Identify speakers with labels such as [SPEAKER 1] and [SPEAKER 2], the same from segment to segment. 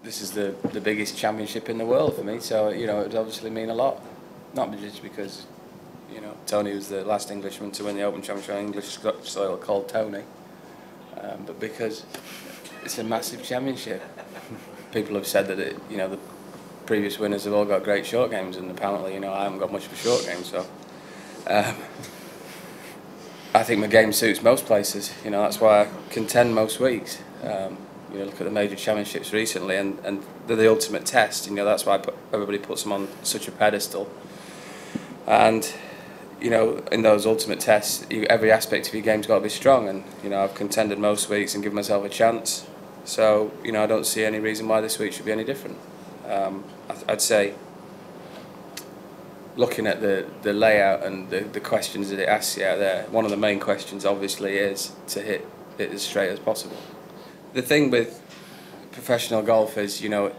[SPEAKER 1] this is the biggest championship in the world for me, so it would obviously mean a lot. Not just because Tony was the last Englishman to win the Open Championship on English soil called Tony, but because it's a massive championship. People have said that the previous winners have all got great short games, and apparently I haven't got much of a short game, so I think my game suits most places. That's why I contend most weeks. Look at the major championships recently, and they're the ultimate test. That's why everybody puts them on such a pedestal. And in those ultimate tests, every aspect of your game's got to be strong. And I've contended most weeks and given myself a chance. So I don't see any reason why this week should be any different. I'd say, looking at the layout and the questions that it asks you out there, one of the main questions obviously is to hit it as straight as possible. The thing with professional golf is, you're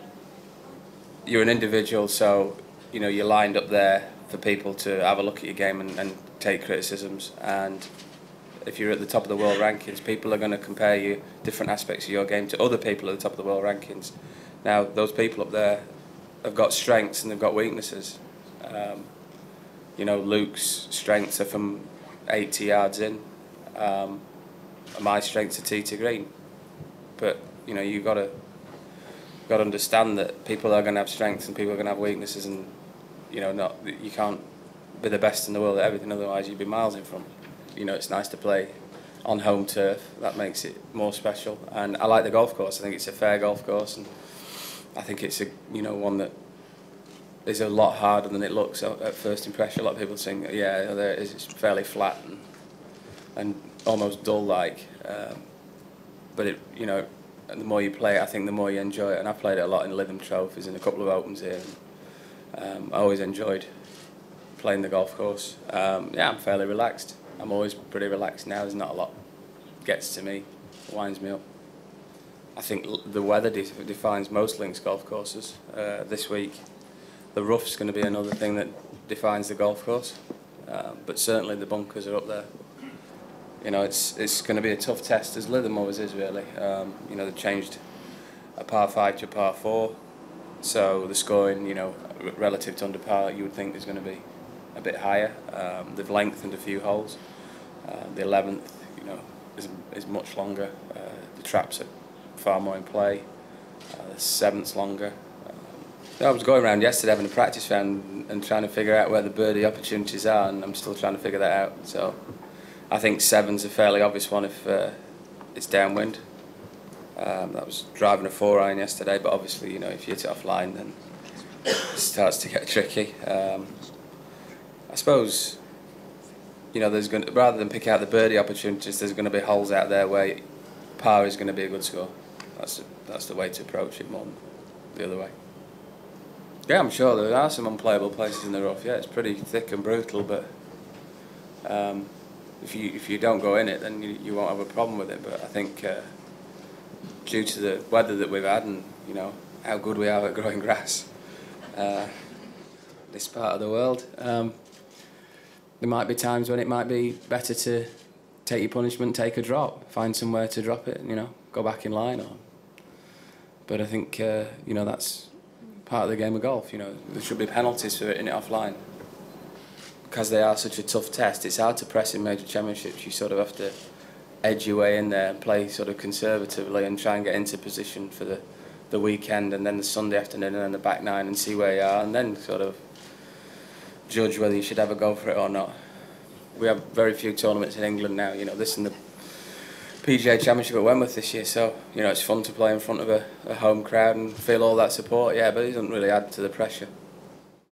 [SPEAKER 1] an individual, so you're lined up there for people to have a look at your game and take criticisms. And if you're at the top of the world rankings, people are going to compare you different aspects of your game to other people at the top of the world rankings. Now, those people up there have got strengths and they've got weaknesses. Luke's strengths are from 80 yards in. My strengths are tee to green. But you've got to understand that people are going to have strengths and people are going to have weaknesses, and you can't be the best in the world at everything. Otherwise, you'd be miles in front. It's nice to play on home turf. That makes it more special. And I like the golf course. I think it's a fair golf course, and I think it's one that is a lot harder than it looks at first impression. A lot of people think, yeah, there it is. It's fairly flat and almost dull-like. But and the more you play it, I think the more you enjoy it. And I've played it a lot in Lytham Trophies and a couple of Opens here. And, I always enjoyed playing the golf course. I'm fairly relaxed. I'm always pretty relaxed now. There's not a lot gets to me, winds me up. I think the weather defines most links golf courses. This week, the rough's going to be another thing that defines the golf course. But certainly the bunkers are up there. It's going to be a tough test, as Lytham always is, really. They've changed a par 5 to a par 4, so the scoring, relative to under par, you would think is going to be a bit higher. They've lengthened a few holes. The 11th, is much longer. The traps are far more in play. The 7th's longer. I was going around yesterday having a practice round and trying to figure out where the birdie opportunities are, and I'm still trying to figure that out. So I think 7's a fairly obvious one if it's downwind. I was driving a 4-iron yesterday, but obviously, if you hit it offline, then it starts to get tricky. I suppose, rather than pick out the birdie opportunities, there's going to be holes out there where par is going to be a good score. That's the way to approach it more than the other way. Yeah, I'm sure there are some unplayable places in the rough. Yeah, it's pretty thick and brutal, but if you don't go in it, then you won't have a problem with it. But I think due to the weather that we've had and how good we are at growing grass, this part of the world, there might be times when it might be better to take your punishment, take a drop, find somewhere to drop it, go back in line. But I think that's part of the game of golf. There should be penalties for hitting it offline. Because they are such a tough test, it's hard to press in major championships. You sort of have to edge your way in there and play sort of conservatively and try and get into position for the weekend and then the Sunday afternoon and then the back nine and see where you are, and then sort of judge whether you should have a go for it or not. We have very few tournaments in England now. This and the PGA Championship at Wentworth this year, so it's fun to play in front of a home crowd and feel all that support. Yeah, but it doesn't really add to the pressure.